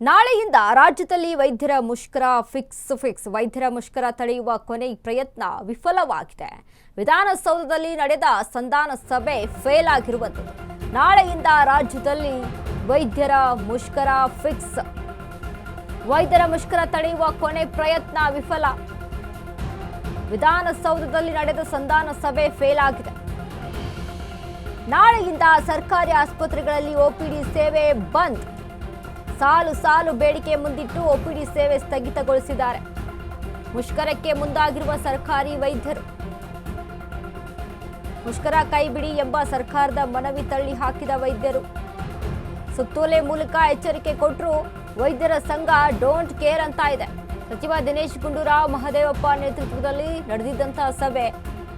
ನಾಳೆಯಿಂದ ರಾಜ್ಯದಲ್ಲಿ ವೈದ್ಯರ ಮುಷ್ಕರ ಫಿಕ್ಸ್ ವೈದ್ಯರ ಮುಷ್ಕರ ತಡೆಯುವ ಕೊನೆ ಪ್ರಯತ್ನ ವಿಫಲವಾಗಿದೆ. ವಿಧಾನಸೌಧದಲ್ಲಿ ನಡೆದ ಸಂಧಾನ ಸಭೆ ಫೇಲ್ ಆಗಿರುವಂಥದ್ದು. ನಾಳೆಯಿಂದ ರಾಜ್ಯದಲ್ಲಿ ವೈದ್ಯರ ಮುಷ್ಕರ ಫಿಕ್ಸ್. ವೈದ್ಯರ ಮುಷ್ಕರ ತಡೆಯುವ ಕೊನೆ ಪ್ರಯತ್ನ ವಿಫಲ. ವಿಧಾನಸೌಧದಲ್ಲಿ ನಡೆದ ಸಂಧಾನ ಸಭೆ ಫೇಲ್ ಆಗಿದೆ. ನಾಳೆಯಿಂದ ಸರ್ಕಾರಿ ಆಸ್ಪತ್ರೆಗಳಲ್ಲಿ ಒಪಿಡಿ ಸೇವೆ ಬಂದ್. ಸಾಲು ಬೇಡಿಕೆ ಮುಂದಿಟ್ಟು ಒಪಿಡಿ ಸೇವೆ ಸ್ಥಗಿತಗೊಳಿಸಿದ್ದಾರೆ. ಮುಷ್ಕರಕ್ಕೆ ಮುಂದಾಗಿರುವ ಸರ್ಕಾರಿ ವೈದ್ಯರು ಮುಷ್ಕರ ಕೈಬಿಡಿ ಎಂಬ ಸರ್ಕಾರದ ಮನವಿ ತಳ್ಳಿ ಹಾಕಿದ ವೈದ್ಯರು ಸುತ್ತೋಲೆ ಮೂಲಕ ಎಚ್ಚರಿಕೆ ಕೊಟ್ಟರು. ವೈದ್ಯರ ಸಂಘ ಡೋಂಟ್ ಕೇರ್ ಅಂತ ಇದೆ. ಸಚಿವ ದಿನೇಶ್ ಗುಂಡೂರಾವ್ ಮಹದೇವಪ್ಪ ನೇತೃತ್ವದಲ್ಲಿ ನಡೆದಿದ್ದಂತಹ ಸಭೆ.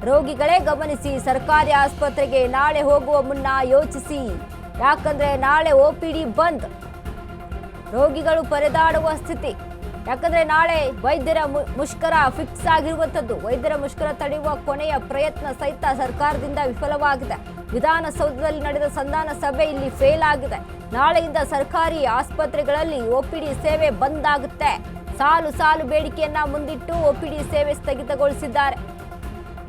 ರೋಗಿಗಳೇ ಗಮನಿಸಿ, ಸರ್ಕಾರಿ ಆಸ್ಪತ್ರೆಗೆ ನಾಳೆ ಹೋಗುವ ಮುನ್ನ ಯೋಚಿಸಿ, ಯಾಕಂದ್ರೆ ನಾಳೆ ಒಪಿಡಿ ಬಂದ್. ರೋಗಿಗಳು ಪರದಾಡುವ ಸ್ಥಿತಿ. ಯಾಕಂದ್ರೆ ನಾಳೆ ವೈದ್ಯರ ಮುಷ್ಕರ ಫಿಕ್ಸ್ ಆಗಿರುವಂಥದ್ದು. ವೈದ್ಯರ ಮುಷ್ಕರ ತಡೆಯುವ ಕೊನೆಯ ಪ್ರಯತ್ನ ಸಹಿತ ಸರ್ಕಾರದಿಂದ ವಿಫಲವಾಗಿದೆ. ವಿಧಾನಸೌಧದಲ್ಲಿ ನಡೆದ ಸಂಧಾನ ಸಭೆ ಇಲ್ಲಿ ಫೇಲ್ ಆಗಿದೆ. ನಾಳೆಯಿಂದ ಸರ್ಕಾರಿ ಆಸ್ಪತ್ರೆಗಳಲ್ಲಿ ಒಪಿಡಿ ಸೇವೆ ಬಂದ್ ಆಗುತ್ತೆ. ಸಾಲು ಬೇಡಿಕೆಯನ್ನ ಮುಂದಿಟ್ಟು ಒಪಿಡಿ ಸೇವೆ ಸ್ಥಗಿತಗೊಳಿಸಿದ್ದಾರೆ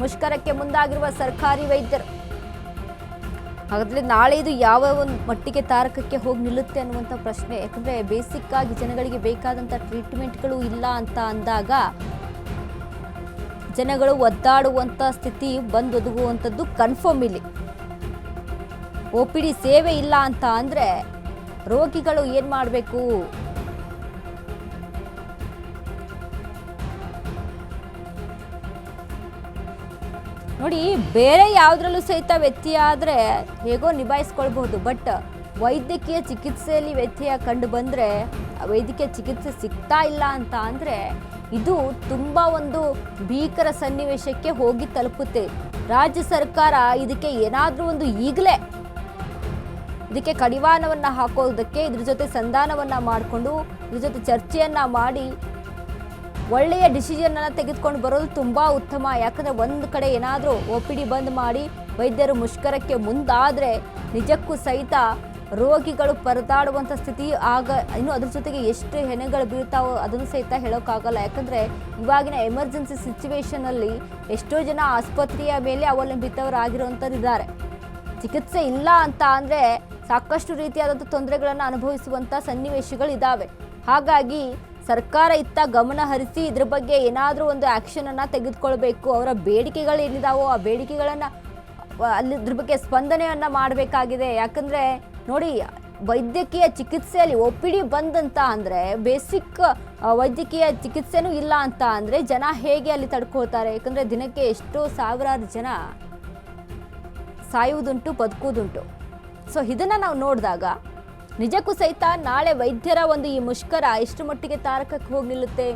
ಮುಷ್ಕರಕ್ಕೆ ಮುಂದಾಗಿರುವ ಸರ್ಕಾರಿ ವೈದ್ಯರು. ಹಾಗಾದ್ರೆ ನಾಳೆ ಇದು ಯಾವ ಒಂದು ಮಟ್ಟಿಗೆ ತಾರಕಕ್ಕೆ ಹೋಗಿ ನಿಲ್ಲುತ್ತೆ ಅನ್ನುವಂಥ ಪ್ರಶ್ನೆ. ಯಾಕಂದ್ರೆ ಬೇಸಿಕ್ ಆಗಿ ಜನಗಳಿಗೆ ಬೇಕಾದಂಥ ಟ್ರೀಟ್ಮೆಂಟ್ಗಳು ಇಲ್ಲ ಅಂತ ಅಂದಾಗ ಜನಗಳು ಒದ್ದಾಡುವಂಥ ಸ್ಥಿತಿ ಬಂದು ಒದಗುವಂಥದ್ದು ಕನ್ಫರ್ಮ್. ಇಲ್ಲಿ ಒಪಿಡಿ ಸೇವೆ ಇಲ್ಲ ಅಂತ ಅಂದ್ರೆ ರೋಗಿಗಳು ಏನ್ ಮಾಡಬೇಕು? ನೋಡಿ, ಬೇರೆ ಯಾವುದ್ರಲ್ಲೂ ಸಹಿತ ವ್ಯತ್ಯಯ ಆದರೆ ಹೇಗೋ ನಿಭಾಯಿಸ್ಕೊಳ್ಬಹುದು. ಬಟ್ ವೈದ್ಯಕೀಯ ಚಿಕಿತ್ಸೆಯಲ್ಲಿ ವ್ಯತ್ಯಯ ಕಂಡು ಬಂದರೆ, ವೈದ್ಯಕೀಯ ಚಿಕಿತ್ಸೆ ಸಿಗ್ತಾ ಇಲ್ಲ ಅಂತ ಅಂದರೆ ಇದು ತುಂಬ ಒಂದು ಭೀಕರ ಸನ್ನಿವೇಶಕ್ಕೆ ಹೋಗಿ ತಲುಪುತ್ತೆ. ರಾಜ್ಯ ಸರ್ಕಾರ ಇದಕ್ಕೆ ಏನಾದರೂ ಒಂದು ಈಗಲೇ ಇದಕ್ಕೆ ಕಡಿವಾಣವನ್ನು ಹಾಕೋದಕ್ಕೆ, ಇದ್ರ ಜೊತೆ ಸಂಧಾನವನ್ನು ಮಾಡಿಕೊಂಡು ಇದ್ರ ಜೊತೆ ಚರ್ಚೆಯನ್ನು ಮಾಡಿ ಒಳ್ಳೆಯ ಡಿಸಿಷನ್ ಅನ್ನು ತೆಗೆದುಕೊಂಡು ಬರೋದು ತುಂಬಾ ಉತ್ತಮ. ಯಾಕಂದ್ರೆ ಒಂದು ಕಡೆ ಏನಾದರೂ ಒಪಿಡಿ ಬಂದ್ ಮಾಡಿ ವೈದ್ಯರು ಮುಷ್ಕರಕ್ಕೆ ಮುಂದಾದ್ರೆ ನಿಜಕ್ಕೂ ಸಹಿತ ರೋಗಿಗಳು ಪರದಾಡುವಂಥ ಸ್ಥಿತಿ ಆಗ. ಇನ್ನು ಅದ್ರ ಜೊತೆಗೆ ಎಷ್ಟು ಹೆಣೆಗಳು ಬೀಳ್ತಾವೋ ಅದನ್ನು ಸಹಿತ ಹೇಳೋಕ್ಕಾಗಲ್ಲ. ಯಾಕಂದ್ರೆ ಇವಾಗಿನ ಎಮರ್ಜೆನ್ಸಿ ಸಿಚುವೇಶನ್ ಅಲ್ಲಿ ಎಷ್ಟೋ ಜನ ಆಸ್ಪತ್ರೆಯ ಮೇಲೆ ಅವಲಂಬಿತವರಾಗಿರುವಂಥವ್ರು ಇದ್ದಾರೆ. ಚಿಕಿತ್ಸೆ ಇಲ್ಲ ಅಂತ ಅಂದ್ರೆ ಸಾಕಷ್ಟು ರೀತಿಯಾದಂಥ ತೊಂದರೆಗಳನ್ನು ಅನುಭವಿಸುವಂಥ ಸನ್ನಿವೇಶಗಳಿದ್ದಾವೆ. ಹಾಗಾಗಿ ಸರ್ಕಾರ ಇತ್ತ ಗಮನ ಹರಿಸಿ ಇದ್ರ ಬಗ್ಗೆ ಏನಾದರೂ ಒಂದು ಆ್ಯಕ್ಷನ್ ಅನ್ನು ತೆಗೆದುಕೊಳ್ಬೇಕು. ಅವರ ಬೇಡಿಕೆಗಳು ಏನಿದಾವೋ ಆ ಬೇಡಿಕೆಗಳನ್ನು ಅಲ್ಲಿ ಇದ್ರ ಬಗ್ಗೆ ಸ್ಪಂದನೆಯನ್ನು ಮಾಡಬೇಕಾಗಿದೆ. ಯಾಕಂದರೆ ನೋಡಿ, ವೈದ್ಯಕೀಯ ಚಿಕಿತ್ಸೆಯಲ್ಲಿ ಒಪಿಡಿ ಬಂದಂತ ಅಂದರೆ ಬೇಸಿಕ್ ವೈದ್ಯಕೀಯ ಚಿಕಿತ್ಸೆನೂ ಇಲ್ಲ ಅಂತ ಅಂದರೆ ಜನ ಹೇಗೆ ಅಲ್ಲಿ ತಡ್ಕೊಳ್ತಾರೆ? ಯಾಕಂದರೆ ದಿನಕ್ಕೆ ಎಷ್ಟೋ ಸಾವಿರಾರು ಜನ ಸಾಯುವುದುಂಟು, ಬದುಕುವುದುಂಟು. ಸೊ ಇದನ್ನು ನಾವು ನೋಡಿದಾಗ ನಿಜಕ್ಕೂ ಸಹಿತ ನಾಳೆ ವೈದ್ಯರ ಒಂದು ಈ ಮುಷ್ಕರ ಎಷ್ಟು ಮಟ್ಟಿಗೆ ತಾರಕಕ್ಕೆ ಹೋಗಿ ನಿಲ್ಲುತ್ತೆ,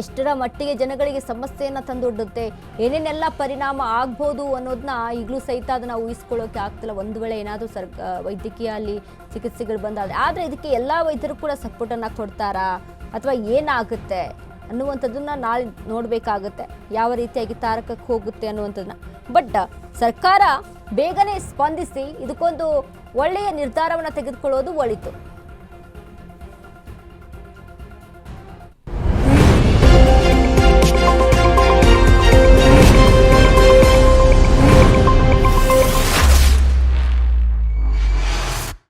ಎಷ್ಟರ ಮಟ್ಟಿಗೆ ಜನಗಳಿಗೆ ಸಮಸ್ಯೆಯನ್ನು ತಂದೊಡ್ಡುತ್ತೆ, ಏನೇನೆಲ್ಲ ಪರಿಣಾಮ ಆಗ್ಬೋದು ಅನ್ನೋದನ್ನ ಈಗಲೂ ಸಹಿತ ಅದನ್ನು ಊಹಿಸ್ಕೊಳ್ಳೋಕೆ ಆಗ್ತಿಲ್ಲ. ಒಂದು ವೇಳೆ ಏನಾದರೂ ವೈದ್ಯಕೀಯ ಅಲ್ಲಿ ಚಿಕಿತ್ಸೆಗಳು ಬಂದಾದರೆ. ಆದರೆ ಇದಕ್ಕೆ ಎಲ್ಲ ವೈದ್ಯರು ಕೂಡ ಸಪೋರ್ಟನ್ನು ಕೊಡ್ತಾರಾ ಅಥವಾ ಏನಾಗುತ್ತೆ ಅನ್ನುವಂಥದ್ದನ್ನ ನಾಳೆ ನೋಡಬೇಕಾಗುತ್ತೆ, ಯಾವ ರೀತಿಯಾಗಿ ತಾರಕಕ್ಕೆ ಹೋಗುತ್ತೆ ಅನ್ನುವಂಥದ್ದನ್ನ. ಬಟ್ ಸರ್ಕಾರ ಬೇಗನೆ ಸ್ಪಂದಿಸಿ ಇದಕ್ಕೊಂದು ಒಳ್ಳೆಯ ನಿರ್ಧಾರವನ್ನು ತೆಗೆದುಕೊಳ್ಳೋದು ಒಳಿತು.